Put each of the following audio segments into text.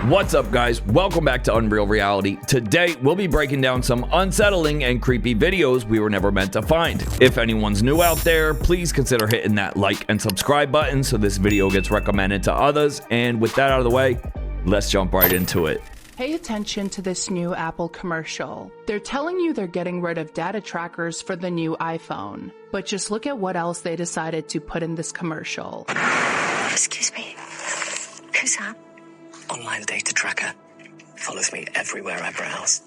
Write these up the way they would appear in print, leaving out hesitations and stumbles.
What's up, guys? Welcome back to Unreal Reality. Today, we'll be breaking down some unsettling and creepy videos we were never meant to find. If anyone's new out there, please consider hitting that like and subscribe button so this video gets recommended to others. And with that out of the way, let's jump right into it. Pay attention to this new Apple commercial. They're telling you they're getting rid of data trackers for the new iPhone. But just look at what else they decided to put in this commercial. Excuse me. Who's that? Online data tracker. Follows me everywhere I browse.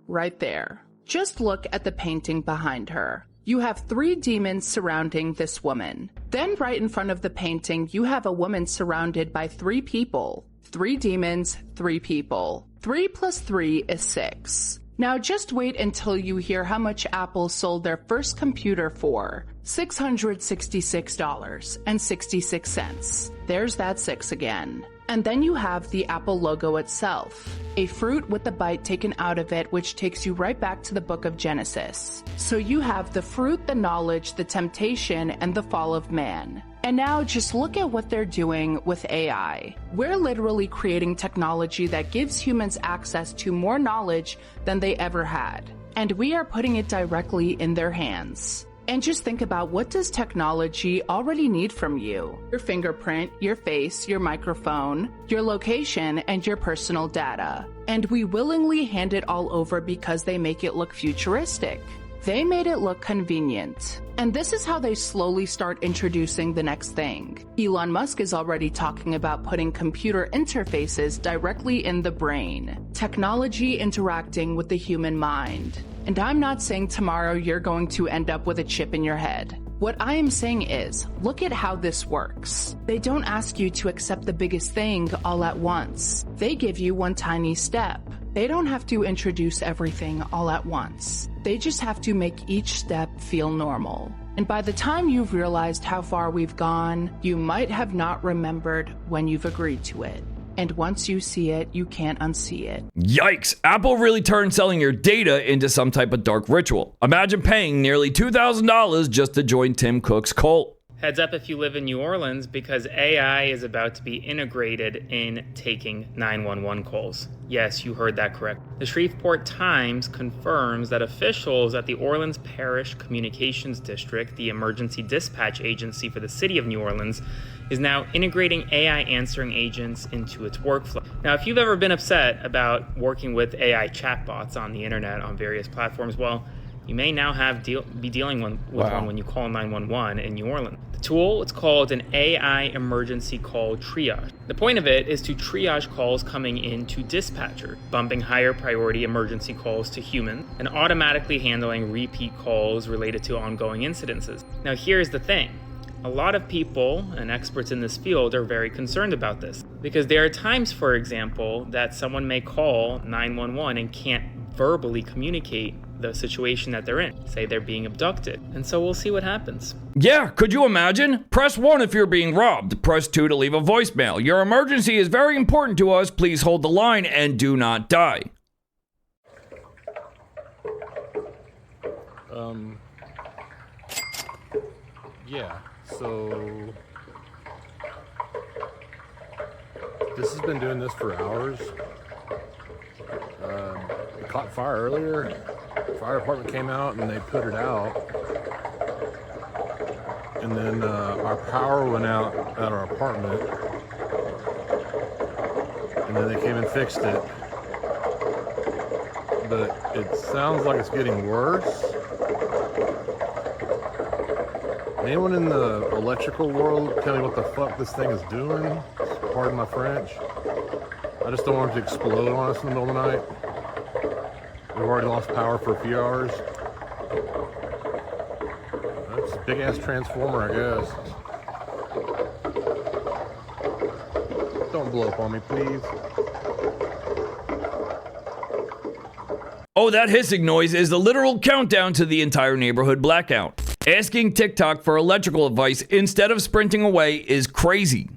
Right there. Just look at the painting behind her. You have 3 demons surrounding this woman. Then right in front of the painting, you have a woman surrounded by 3 people. 3 demons, 3 people. 3 plus 3 is 6. Now just wait until you hear how much Apple sold their first computer for. $666.66. There's that 6 again. And then you have the Apple logo itself. A fruit with the bite taken out of it, which takes you right back to the book of Genesis. So you have the fruit, the knowledge, the temptation, and the fall of man. And now just look at what they're doing with AI. We're literally creating technology that gives humans access to more knowledge than they ever had. And we are putting it directly in their hands. And just think about, what does technology already need from you? Your fingerprint, your face, your microphone, your location, and your personal data. And we willingly hand it all over because they make it look futuristic. They made it look convenient. And this is how they slowly start introducing the next thing. Elon Musk is already talking about putting computer interfaces directly in the brain. Technology interacting with the human mind. And I'm not saying tomorrow you're going to end up with a chip in your head. What I am saying is, look at how this works. They don't ask you to accept the biggest thing all at once. They give you one tiny step. They don't have to introduce everything all at once. They just have to make each step feel normal. And by the time you've realized how far we've gone, you might have not remembered when you've agreed to it. And once you see it, you can't unsee it. Yikes! Apple really turned selling your data into some type of dark ritual. Imagine paying nearly $2,000 just to join Tim Cook's cult. Heads up if you live in New Orleans, because AI is about to be integrated in taking 911 calls. Yes, you heard that correct. The Shreveport Times confirms that officials at the Orleans Parish Communications District, the emergency dispatch agency for the city of New Orleans, is now integrating AI answering agents into its workflow. Now, if you've ever been upset about working with AI chatbots on the internet on various platforms, well, you may now be dealing with one when you call 911 in New Orleans. The tool, it's called an AI emergency call triage. The point of it is to triage calls coming in to dispatcher, bumping higher priority emergency calls to humans, and automatically handling repeat calls related to ongoing incidences. Now, here's the thing. A lot of people and experts in this field are very concerned about this, because there are times, for example, that someone may call 911 and can't verbally communicate the situation that they're in. Say they're being abducted. And so we'll see what happens. Yeah, could you imagine? Press 1 if you're being robbed. Press 2 to leave a voicemail. Your emergency is very important to us. Please hold the line and do not die. Yeah, so this has been doing this for hours. It caught fire earlier. The fire department came out and they put it out. And then our power went out at our apartment. And then they came and fixed it. But it sounds like it's getting worse. Anyone in the electrical world tell me what the fuck this thing is doing? Pardon my French. I just don't want it to explode on us in the middle of the night. We've already lost power for a few hours. That's a big ass transformer, I guess. Don't blow up on me, please. Oh, that hissing noise is the literal countdown to the entire neighborhood blackout. Asking TikTok for electrical advice instead of sprinting away is crazy.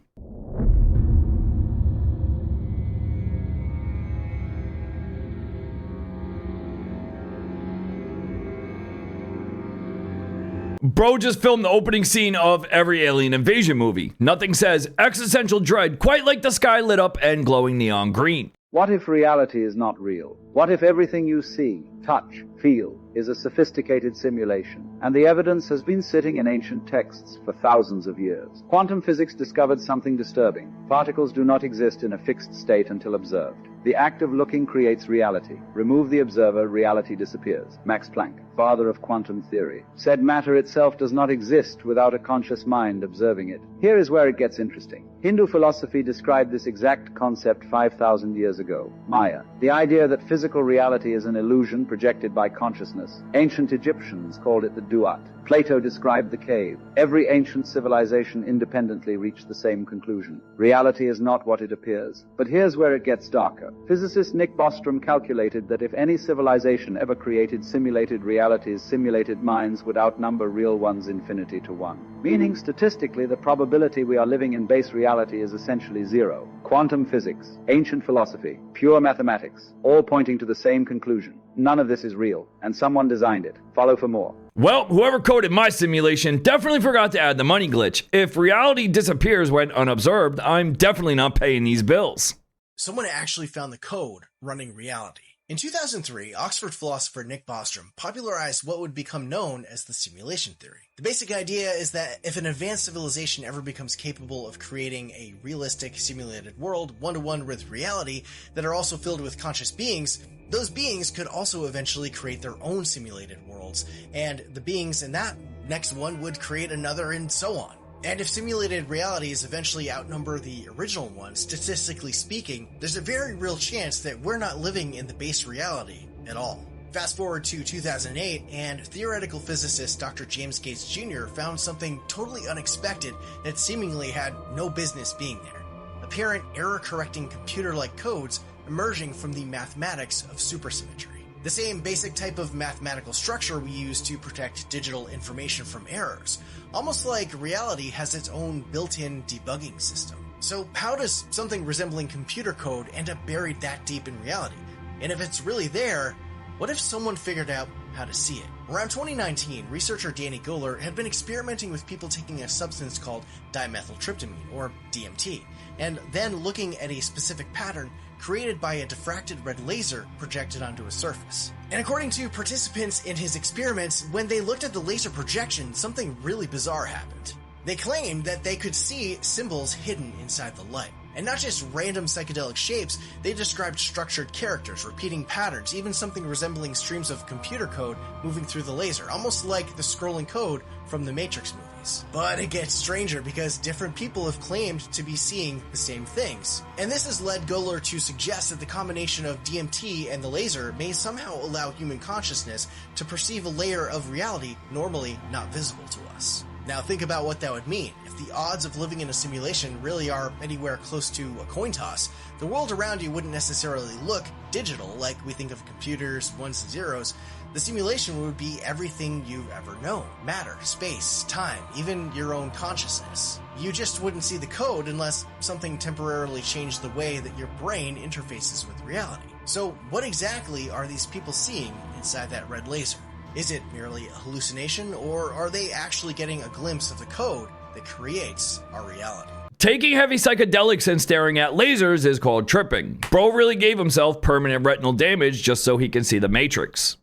Bro just filmed the opening scene of every alien invasion movie. Nothing says existential dread quite like the sky lit up and glowing neon green. What if reality is not real? What if everything you see, touch, feel is a sophisticated simulation, and the evidence has been sitting in ancient texts for thousands of years? Quantum physics discovered something disturbing. Particles do not exist in a fixed state until observed. The act of looking creates reality. Remove the observer, reality disappears. Max Planck, father of quantum theory, said matter itself does not exist without a conscious mind observing it. Here is where it gets interesting. Hindu philosophy described this exact concept 5,000 years ago. Maya, the idea that physical reality is an illusion projected by consciousness. Ancient Egyptians called it the duat. Plato described the cave. Every ancient civilization independently reached the same conclusion. Reality is not what it appears. But here's where it gets darker. Physicist Nick Bostrom calculated that if any civilization ever created simulated realities, simulated minds would outnumber real ones infinity to one. Meaning, statistically, the probability we are living in base reality is essentially zero. Quantum physics, ancient philosophy, pure mathematics, all pointing to the same conclusion. None of this is real, and someone designed it. Follow for more. Well, whoever coded my simulation definitely forgot to add the money glitch. If reality disappears when unobserved, I'm definitely not paying these bills. Someone actually found the code running reality. In 2003, Oxford philosopher Nick Bostrom popularized what would become known as the simulation theory. The basic idea is that if an advanced civilization ever becomes capable of creating a realistic simulated world one-to-one with reality that are also filled with conscious beings, those beings could also eventually create their own simulated worlds, and the beings in that next one would create another, and so on. And if simulated realities eventually outnumber the original one, statistically speaking, there's a very real chance that we're not living in the base reality at all. Fast forward to 2008, and theoretical physicist Dr. James Gates Jr. found something totally unexpected that seemingly had no business being there. Apparent error-correcting computer-like codes emerging from the mathematics of supersymmetry. The same basic type of mathematical structure we use to protect digital information from errors. Almost like reality has its own built-in debugging system. So how does something resembling computer code end up buried that deep in reality? And if it's really there, what if someone figured out how to see it? Around 2019, researcher Danny Goler had been experimenting with people taking a substance called dimethyltryptamine, or DMT, and then looking at a specific pattern created by a diffracted red laser projected onto a surface. And according to participants in his experiments, when they looked at the laser projection, something really bizarre happened. They claimed that they could see symbols hidden inside the light. And not just random psychedelic shapes, they described structured characters, repeating patterns, even something resembling streams of computer code moving through the laser, almost like the scrolling code from the Matrix movies. But it gets stranger because different people have claimed to be seeing the same things. And this has led Goler to suggest that the combination of DMT and the laser may somehow allow human consciousness to perceive a layer of reality normally not visible to us. Now think about what that would mean. If the odds of living in a simulation really are anywhere close to a coin toss, the world around you wouldn't necessarily look digital like we think of computers, ones and zeros. The simulation would be everything you've ever known. Matter, space, time, even your own consciousness. You just wouldn't see the code unless something temporarily changed the way that your brain interfaces with reality. So what exactly are these people seeing inside that red laser? Is it merely a hallucination, or are they actually getting a glimpse of the code that creates our reality? Taking heavy psychedelics and staring at lasers is called tripping. Bro really gave himself permanent retinal damage just so he can see the Matrix.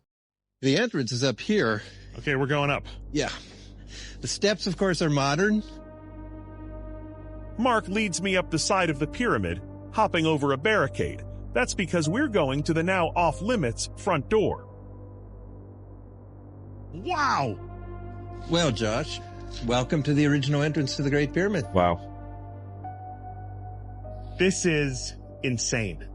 The entrance is up here. Okay, we're going up. Yeah. The steps, of course, are modern. Mark leads me up the side of the pyramid, hopping over a barricade. That's because we're going to the now off-limits front door. Wow! Well, Josh, welcome to the original entrance to the Great Pyramid. Wow. This is insane.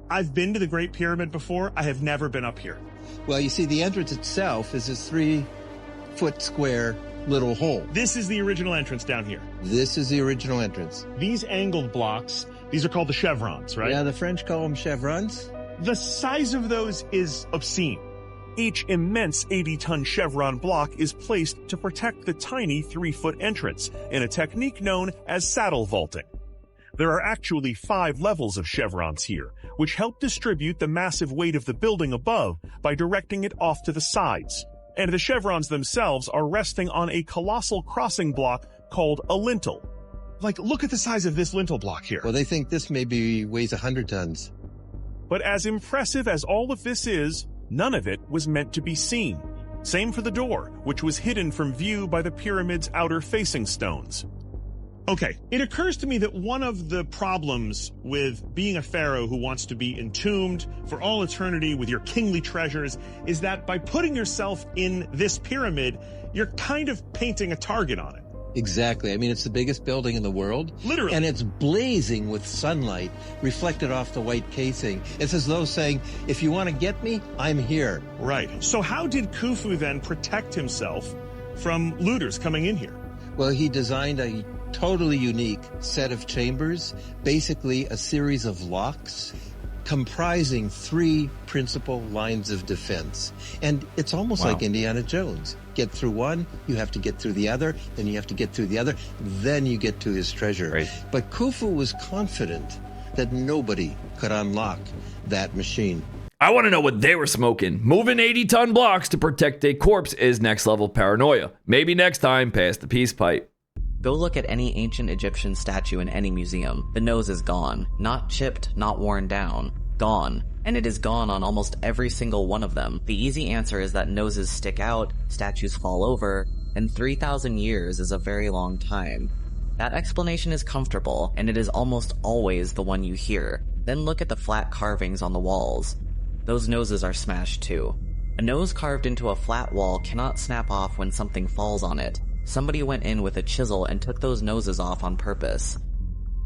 I've been to the Great Pyramid before. I have never been up here. Well, you see, the entrance itself is this 3-foot square little hole. This is the original entrance down here. This is the original entrance. These angled blocks, these are called the chevrons, right? Yeah, the French call them chevrons. The size of those is obscene. Each immense 80-ton chevron block is placed to protect the tiny 3-foot entrance in a technique known as saddle vaulting. There are actually 5 levels of chevrons here, which help distribute the massive weight of the building above by directing it off to the sides. and the chevrons themselves are resting on a colossal crossing block called a lintel. Like, look at the size of this lintel block here. Well, they think this maybe weighs 100 tons. But as impressive as all of this is, none of it was meant to be seen. Same for the door, which was hidden from view by the pyramid's outer facing stones. Okay, it occurs to me that one of the problems with being a pharaoh who wants to be entombed for all eternity with your kingly treasures is that by putting yourself in this pyramid, you're kind of painting a target on it. Exactly. I mean, it's the biggest building in the world. Literally. And it's blazing with sunlight reflected off the white casing. It's as though saying, if you want to get me, I'm here. Right. So how did Khufu then protect himself from looters coming in here? Well, he designed a totally unique set of chambers, basically a series of locks comprising 3 principal lines of defense. And it's almost like Indiana Jones. Get through one, you have to get through the other, then you have to get through the other, then you get to his treasure. Right. But Khufu was confident that nobody could unlock that machine. I want to know what they were smoking. Moving 80-ton blocks to protect a corpse is next level paranoia. Maybe next time, pass the peace pipe. Go look at any ancient Egyptian statue in any museum. The nose is gone. Not chipped, not worn down. Gone. And it is gone on almost every single one of them. The easy answer is that noses stick out, statues fall over, and 3,000 years is a very long time. That explanation is comfortable, and it is almost always the one you hear. Then look at the flat carvings on the walls. Those noses are smashed too. A nose carved into a flat wall cannot snap off when something falls on it. Somebody went in with a chisel and took those noses off on purpose.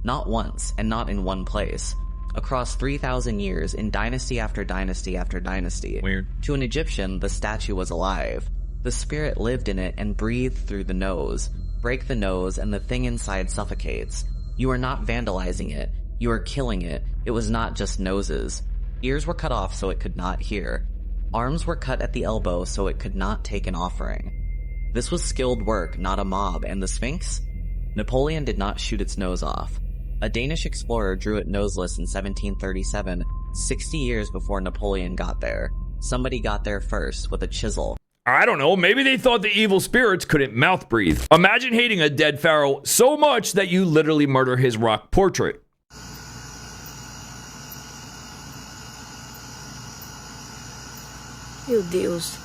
Not once, and not in one place. Across 3,000 years, in dynasty after dynasty after dynasty. Weird. To an Egyptian, the statue was alive. The spirit lived in it and breathed through the nose. Break the nose and the thing inside suffocates. You are not vandalizing it. You are killing it. It was not just noses. Ears were cut off so it could not hear. Arms were cut at the elbow so it could not take an offering. This was skilled work, not a mob, and the Sphinx? Napoleon did not shoot its nose off. A Danish explorer drew it noseless in 1737, 60 years before Napoleon got there. Somebody got there first, with a chisel. I don't know, maybe they thought the evil spirits couldn't mouth breathe. Imagine hating a dead pharaoh so much that you literally murder his rock portrait. Meu Deus.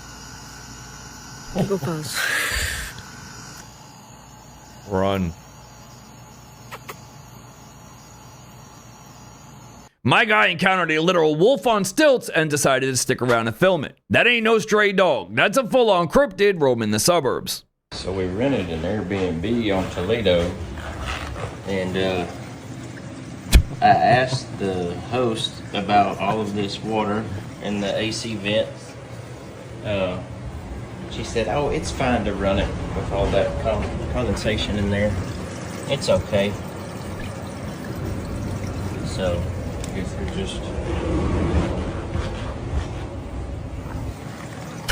O que eu faço? Run. My guy encountered a literal wolf on stilts and decided to stick around and film it. That ain't no stray dog. That's a full-on cryptid roaming the suburbs. So we rented an Airbnb on Toledo, and I asked the host about all of this water and the AC vent. She said, oh, it's fine to run it with all that condensation in there. It's okay. So, I guess we're just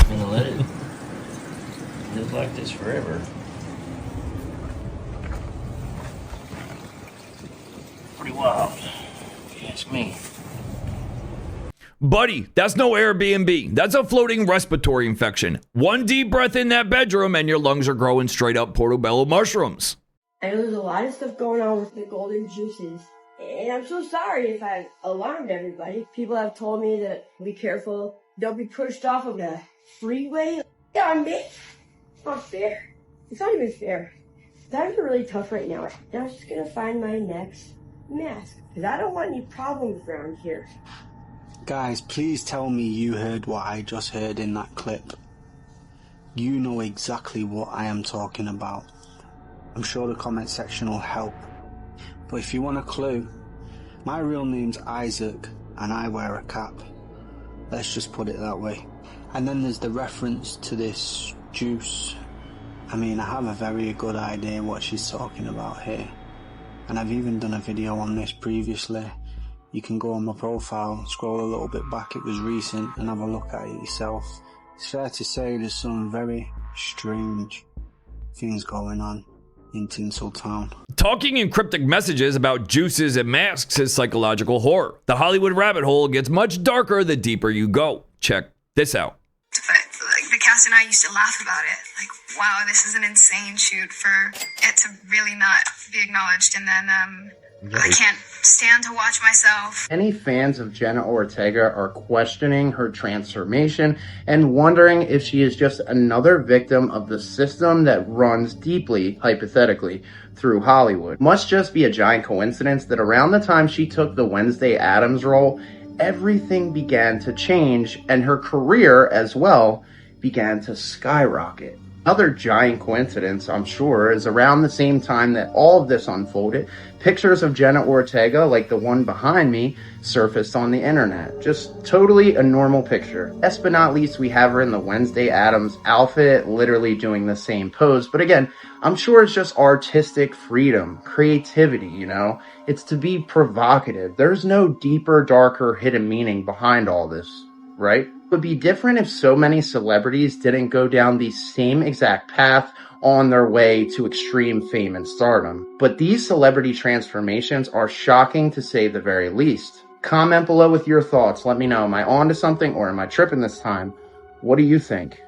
gonna let it live like this forever. Pretty wild, if you ask me. Buddy, that's no Airbnb. That's a floating respiratory infection. One deep breath in that bedroom and your lungs are growing straight up portobello mushrooms. I know there's a lot of stuff going on with the golden juices. And I'm so sorry if I alarmed everybody. People have told me to be careful. Don't be pushed off of the freeway. On me. It's not fair. It's not even fair. Times are really tough right now. And I'm just gonna find my next mask. Because I don't want any problems around here. Guys, please tell me you heard what I just heard in that clip. You know exactly what I am talking about. I'm sure the comment section will help. But if you want a clue, my real name's Isaac and I wear a cap. Let's just put it that way. And then there's the reference to this juice. I mean, I have a very good idea what she's talking about here. And I've even done a video on this previously. You can go on my profile, scroll a little bit back, it was recent, and have a look at it yourself. It's fair to say there's some very strange things going on in Tinseltown. Talking in cryptic messages about juices and masks is psychological horror. The Hollywood rabbit hole gets much darker the deeper you go. Check this out. But like the Cass and I used to laugh about it. Like, wow, this is an insane shoot for it to really not be acknowledged. And then I can't stand to watch myself. Any fans of Jenna Ortega are questioning her transformation and wondering if she is just another victim of the system that runs deeply, hypothetically, through Hollywood. Must just be a giant coincidence that around the time she took the Wednesday Addams role, everything began to change and her career as well began to skyrocket. Another giant coincidence, I'm sure, is around the same time that all of this unfolded, pictures of Jenna Ortega, like the one behind me, surfaced on the internet. Just totally a normal picture. Last but not least, we have her in the Wednesday Addams outfit, literally doing the same pose. But again, I'm sure it's just artistic freedom, creativity, you know? It's to be provocative. There's no deeper, darker, hidden meaning behind all this, right? It would be different if so many celebrities didn't go down the same exact path on their way to extreme fame and stardom. But these celebrity transformations are shocking to say the very least. Comment below with your thoughts. Let me know. Am I onto something or am I tripping this time? What do you think?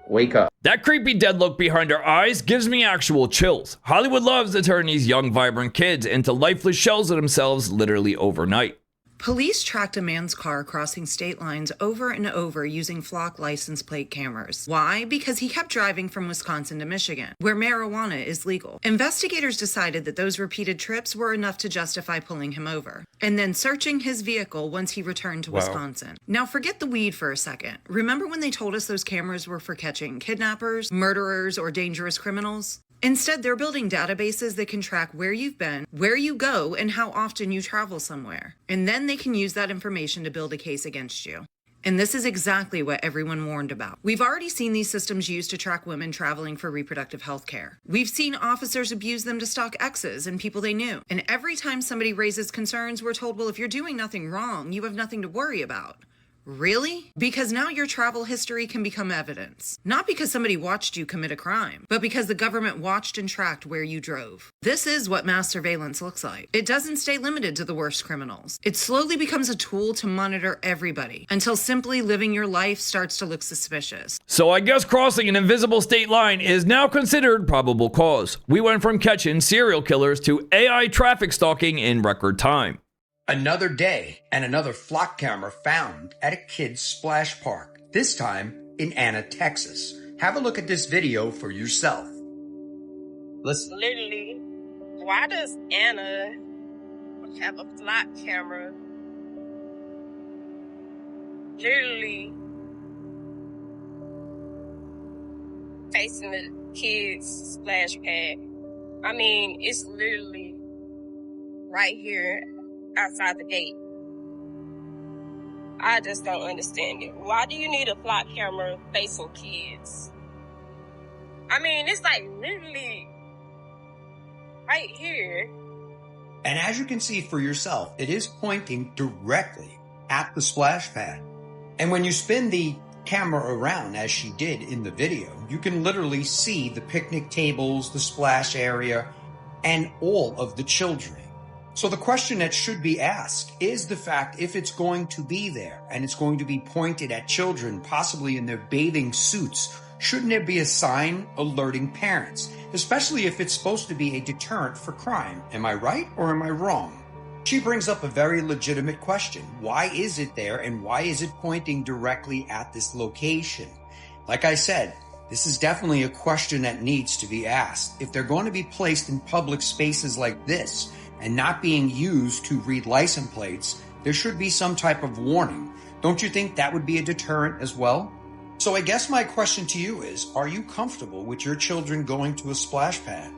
Wake up. That creepy dead look behind her eyes gives me actual chills. Hollywood loves to turn these young, vibrant kids into lifeless shells of themselves literally overnight. Police tracked a man's car crossing state lines over and over using flock license plate cameras. Why? Because he kept driving from Wisconsin to Michigan, where marijuana is legal. Investigators decided that those repeated trips were enough to justify pulling him over, and then searching his vehicle once he returned to Wisconsin. Now forget the weed for a second. Remember when they told us those cameras were for catching kidnappers, murderers, or dangerous criminals? Instead, they're building databases that can track where you've been, where you go, and how often you travel somewhere. And then they can use that information to build a case against you. And this is exactly what everyone warned about. We've already seen these systems used to track women traveling for reproductive health care. We've seen officers abuse them to stalk exes and people they knew. And every time somebody raises concerns, we're told, well, if you're doing nothing wrong, you have nothing to worry about. Really? Because now your travel history can become evidence. Not because somebody watched you commit a crime, but because the government watched and tracked where you drove. This is what mass surveillance looks like. It doesn't stay limited to the worst criminals. It slowly becomes a tool to monitor everybody until simply living your life starts to look suspicious. So I guess crossing an invisible state line is now considered probable cause. We went from catching serial killers to AI traffic stalking in record time. Another day and another flock camera found at a kid's splash park, this time in Anna, Texas. Have a look at this video for yourself. Listen. Literally, why does Anna have a flock camera? Literally facing the kids' splash pad. I mean, it's literally right here outside the gate. I just don't understand it. Why do you need a flock camera facing kids? I mean, it's like literally right here. And as you can see for yourself, it is pointing directly at the splash pad. And when you spin the camera around, as she did in the video, you can literally see the picnic tables, the splash area, and all of the children. So the question that should be asked is the fact, if it's going to be there and it's going to be pointed at children, possibly in their bathing suits, shouldn't there be a sign alerting parents, especially if it's supposed to be a deterrent for crime? Am I right or am I wrong? She brings up a very legitimate question. Why is it there and why is it pointing directly at this location? Like I said, this is definitely a question that needs to be asked. If they're going to be placed in public spaces like this, and not being used to read license plates, there should be some type of warning. Don't you think that would be a deterrent as well? So I guess my question to you is, are you comfortable with your children going to a splash pad?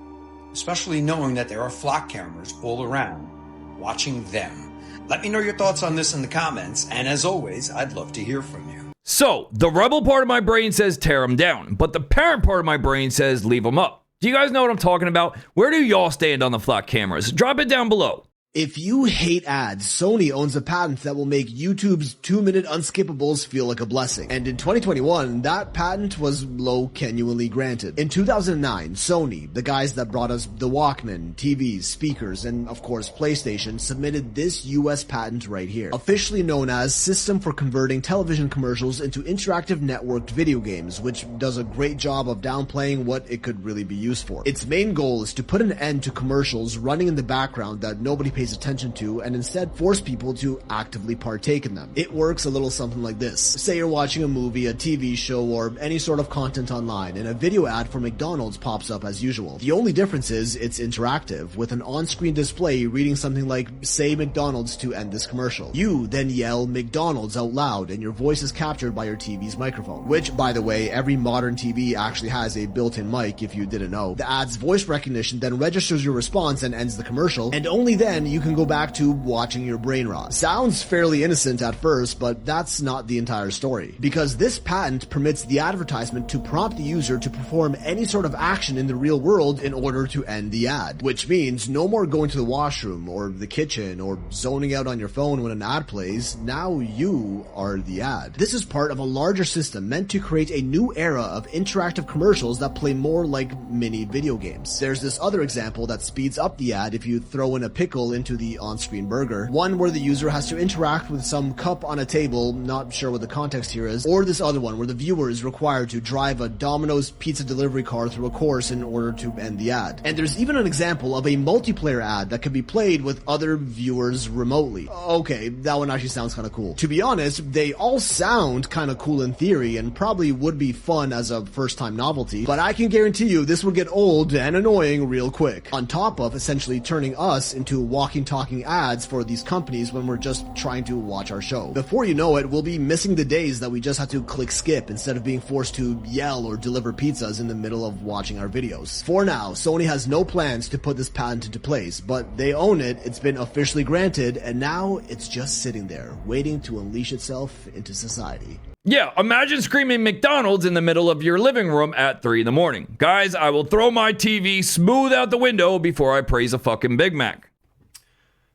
Especially knowing that there are flock cameras all around, watching them. Let me know your thoughts on this in the comments, and as always, I'd love to hear from you. So, the rebel part of my brain says tear them down, but the parent part of my brain says leave them up. Do you guys know what I'm talking about? Where do y'all stand on the flock cameras? Drop it down below. If you hate ads, Sony owns a patent that will make YouTube's 2-minute unskippables feel like a blessing. And in 2021, that patent was genuinely granted. In 2009, Sony, the guys that brought us the Walkman, TVs, speakers, and of course PlayStation, submitted this US patent right here, officially known as System for Converting Television Commercials into Interactive Networked Video Games, which does a great job of downplaying what it could really be used for. Its main goal is to put an end to commercials running in the background that nobody pays attention to and instead force people to actively partake in them. It works a little something like this. Say you're watching a movie, a TV show, or any sort of content online, and a video ad for McDonald's pops up as usual. The only difference is it's interactive, with an on-screen display reading something like, say McDonald's to end this commercial. You then yell McDonald's out loud, and your voice is captured by your TV's microphone, which, by the way, every modern TV actually has a built-in mic if you didn't know. The ad's voice recognition then registers your response and ends the commercial, and only then you can go back to watching your brain rot. Sounds fairly innocent at first, but that's not the entire story. Because this patent permits the advertisement to prompt the user to perform any sort of action in the real world in order to end the ad. Which means no more going to the washroom or the kitchen or zoning out on your phone when an ad plays. Now you are the ad. This is part of a larger system meant to create a new era of interactive commercials that play more like mini video games. There's this other example that speeds up the ad if you throw in a pickle into the on-screen burger, one where the user has to interact with some cup on a table, not sure what the context here is, or this other one where the viewer is required to drive a Domino's pizza delivery car through a course in order to end the ad. And there's even an example of a multiplayer ad that can be played with other viewers remotely. Okay, that one actually sounds kind of cool. To be honest, they all sound kind of cool in theory and probably would be fun as a first-time novelty, but I can guarantee you this would get old and annoying real quick. On top of essentially turning us into walking, talking ads for these companies when we're just trying to watch our show. Before you know it, we'll be missing the days that we just have to click skip instead of being forced to yell or deliver pizzas in the middle of watching our videos. For now, Sony has no plans to put this patent into place, but they own it, it's been officially granted, and now it's just sitting there, waiting to unleash itself into society. Yeah, imagine screaming McDonald's in the middle of your living room at 3 in the morning. Guys, I will throw my TV smooth out the window before I praise a fucking Big Mac.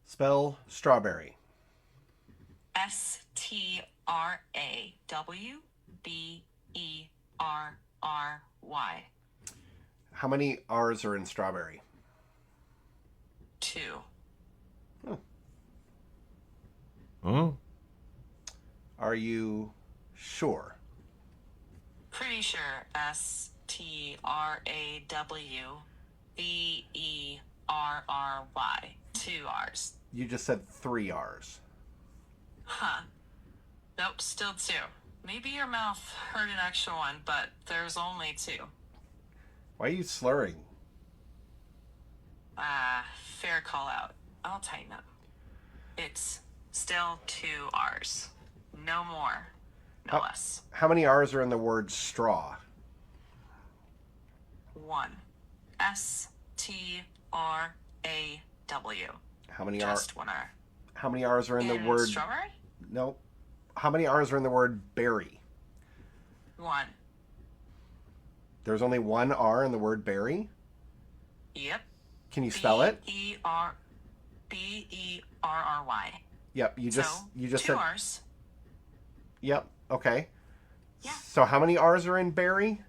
Spell strawberry. STRAWBERRY. How many R's are in strawberry? 2. Oh. Are you sure? Pretty sure. STRAWBERRY. 2 R's. You just said 3 R's. Huh. Nope, still 2. Maybe your mouth heard an extra one, but there's only 2. Why are you slurring? Fair call out. I'll tighten up. It's still 2 R's. No more. No less. How many R's are in the word straw? 1. STRAW. How many Just 1 R. How many R's are in the word strawberry? No. How many R's are in the word berry? 1. There's only 1 R in the word berry? Yep. Can you spell it? BERRY. Yep, you just 2 said R's. Yep, okay. Yeah. So how many R's are in berry?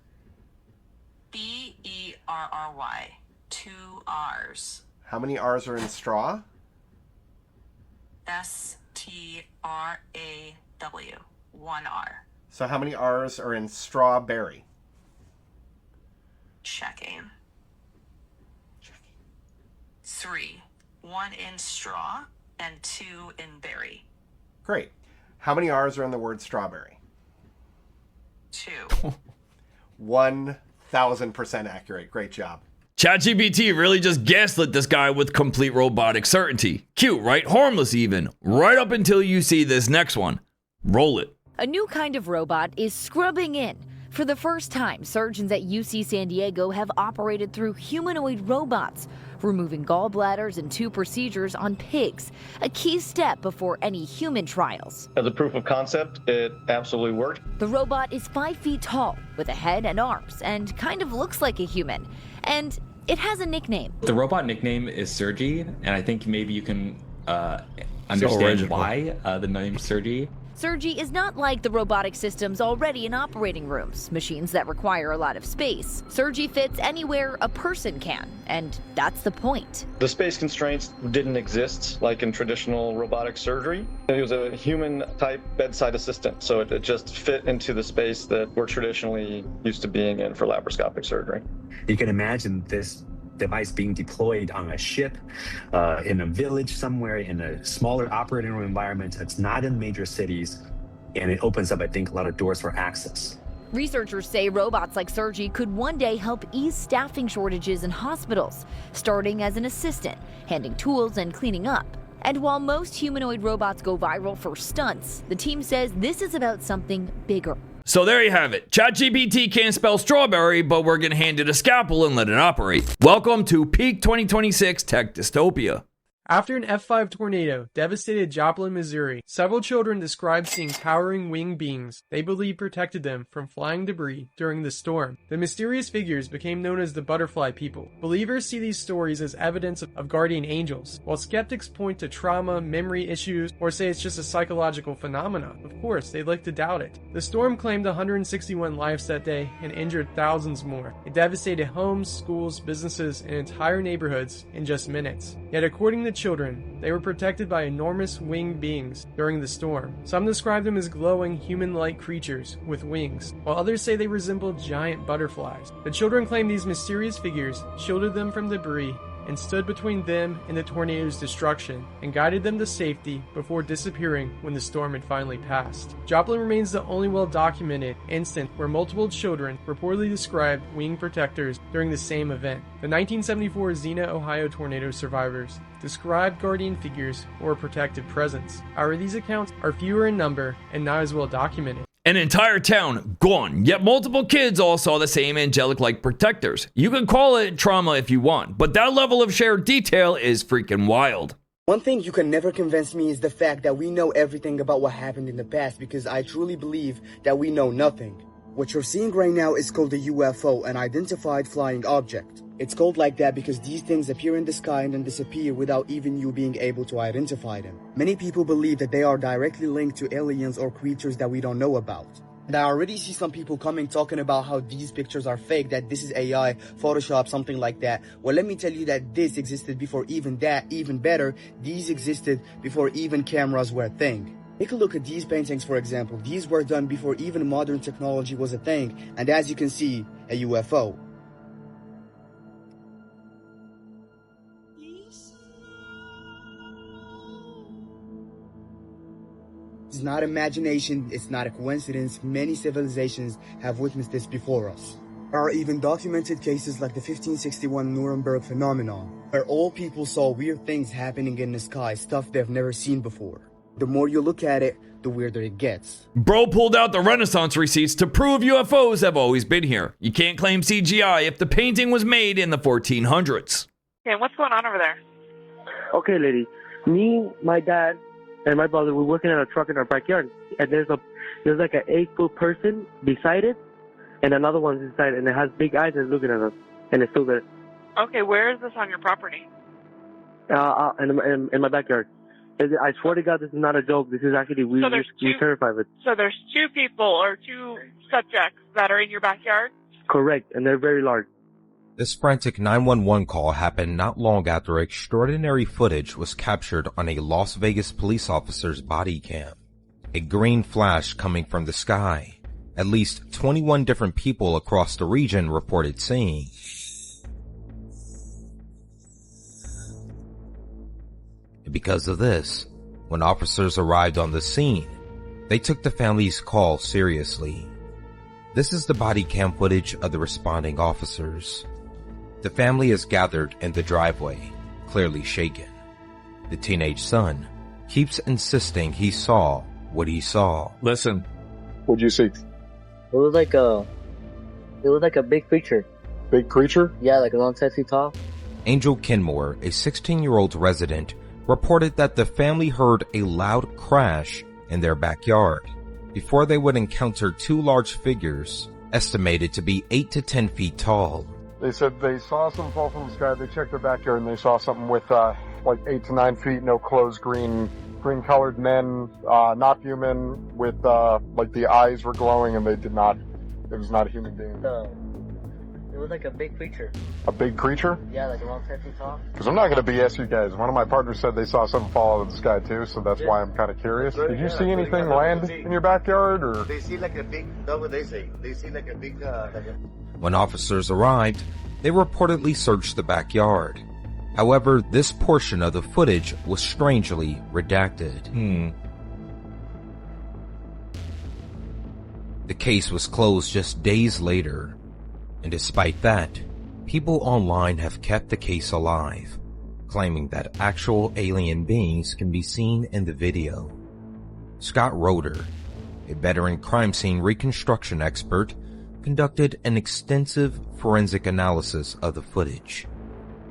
BERRY. 2 R's. How many R's are in straw? STRAW. 1 R. So how many R's are in strawberry? Checking. 3. 1 in straw and 2 in berry. Great. How many R's are in the word strawberry? 2. 1,000% accurate. Great job. ChatGPT really just gaslit this guy with complete robotic certainty. Cute, right? Harmless even. Right up until you see this next one. Roll it. A new kind of robot is scrubbing in, For the first time, surgeons at UC San Diego have operated through humanoid robots, removing gallbladders and 2 procedures on pigs, a key step before any human trials. As a proof of concept, it absolutely worked. The robot is 5 feet tall, with a head and arms, and kind of looks like a human. And it has a nickname. The robot nickname is Sergi, and I think maybe you can understand why the name Sergi. Sergi is not like the robotic systems already in operating rooms, machines that require a lot of space. Sergi fits anywhere a person can, and that's the point. The space constraints didn't exist like in traditional robotic surgery. It was a human-type bedside assistant, so it just fit into the space that we're traditionally used to being in for laparoscopic surgery. You can imagine this device being deployed on a ship, in a village somewhere, in a smaller operating room environment that's not in major cities, and it opens up, I think, a lot of doors for access. Researchers say robots like Sergi could one day help ease staffing shortages in hospitals, starting as an assistant, handing tools and cleaning up. And while most humanoid robots go viral for stunts, the team says this is about something bigger. So there you have it. ChatGPT can't spell strawberry, but we're going to hand it a scalpel and let it operate. Welcome to peak 2026 tech dystopia. After an F5 tornado devastated Joplin, Missouri, several children described seeing towering winged beings they believe protected them from flying debris during the storm. The mysterious figures became known as the butterfly people. Believers see these stories as evidence of guardian angels, while skeptics point to trauma, memory issues, or say it's just a psychological phenomenon. Of course, they'd like to doubt it. The storm claimed 161 lives that day and injured thousands more. It devastated homes, schools, businesses, and entire neighborhoods in just minutes. Yet according to children, they were protected by enormous winged beings during the storm. Some describe them as glowing, human-like creatures with wings, while others say they resembled giant butterflies. The children claim these mysterious figures shielded them from debris and stood between them and the tornado's destruction, and guided them to safety before disappearing when the storm had finally passed. Joplin remains the only well-documented instance where multiple children reportedly described wing protectors during the same event. The 1974 Xena, Ohio tornado survivors described guardian figures or a protective presence. However, these accounts are fewer in number and not as well documented. An entire town gone, yet multiple kids all saw the same angelic-like protectors. You can call it trauma if you want, but that level of shared detail is freaking wild. One thing you can never convince me is the fact that we know everything about what happened in the past, because I truly believe that we know nothing. What you're seeing right now is called a UFO, an identified flying object. It's called like that because these things appear in the sky and then disappear without even you being able to identify them. Many people believe that they are directly linked to aliens or creatures that we don't know about. And I already see some people coming talking about how these pictures are fake, that this is AI, Photoshop, something like that. Well, let me tell you that this existed before even that, even better, these existed before even cameras were a thing. Take a look at these paintings, for example. These were done before even modern technology was a thing, and as you can see, a UFO. It's not imagination, it's not a coincidence. Many civilizations have witnessed this before us. There are even documented cases like the 1561 Nuremberg phenomenon, where all people saw weird things happening in the sky, stuff they've never seen before. The more you look at it, the weirder it gets. Bro pulled out the Renaissance receipts to prove UFOs have always been here. You can't claim CGI if the painting was made in the 1400s. Okay, what's going on over there? Okay, lady. Me, my dad, and my brother were working on a truck in our backyard, and there's like an 8-foot person beside it, and another one's inside, and it has big eyes and looking at us, and it's still there. Okay, where is this on your property? In my backyard. I swear to God, this is not a joke. This is actually we're terrified of it. So there's 2 people or 2 subjects that are in your backyard? Correct, and they're very large. This frantic 911 call happened not long after extraordinary footage was captured on a Las Vegas police officer's body cam. A green flash coming from the sky. At least 21 different people across the region reported seeing. Because of this, when officers arrived on the scene, they took the family's call seriously. This is the body cam footage of the responding officers. The family is gathered in the driveway, clearly shaken. The teenage son keeps insisting he saw what he saw. Listen. What'd you see? It was like a It was like a big creature. Big creature? Yeah, like a long 10 feet tall. Angel Kinmore, a 16-year-old resident, reported that the family heard a loud crash in their backyard before they would encounter two large figures estimated to be 8 to 10 feet tall. They said they saw something fall from the sky. They checked their backyard and they saw something with like 8 to 9 feet, no clothes, green-colored men, not human, with like the eyes were glowing, and it was not a human being. It was like a big creature. A big creature? Yeah, like a long 10 feet tall. Because I'm not going to BS you guys. One of my partners said they saw something fall out of the sky too, so that's why I'm kind of curious. Did you see anything land in your backyard, or? They see like a big, that's what they say. They see like a big, When officers arrived, they reportedly searched the backyard. However, this portion of the footage was strangely redacted. The case was closed just days later, and despite that, people online have kept the case alive, claiming that actual alien beings can be seen in the video. Scott Roeder, a veteran crime scene reconstruction expert, conducted an extensive forensic analysis of the footage,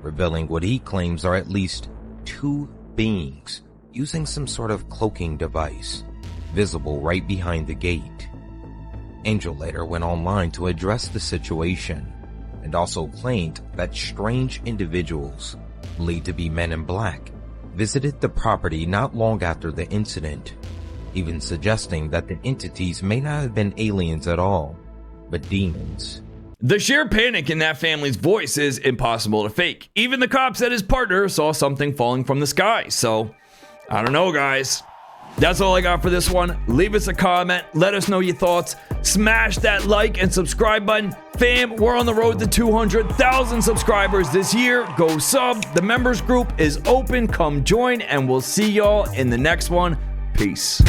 revealing what he claims are at least two beings using some sort of cloaking device, visible right behind the gate. Angel later went online to address the situation, and also claimed that strange individuals, believed to be men in black, visited the property not long after the incident, even suggesting that the entities may not have been aliens at all, but demons. The sheer panic in that family's voice is impossible to fake. Even the cop said his partner saw something falling from the sky. So, I don't know, guys. That's all I got for this one. Leave us a comment. Let us know your thoughts. Smash that like and subscribe button. Fam, we're on the road to 200,000 subscribers this year. Go sub. The members group is open. Come join, and we'll see y'all in the next one. Peace.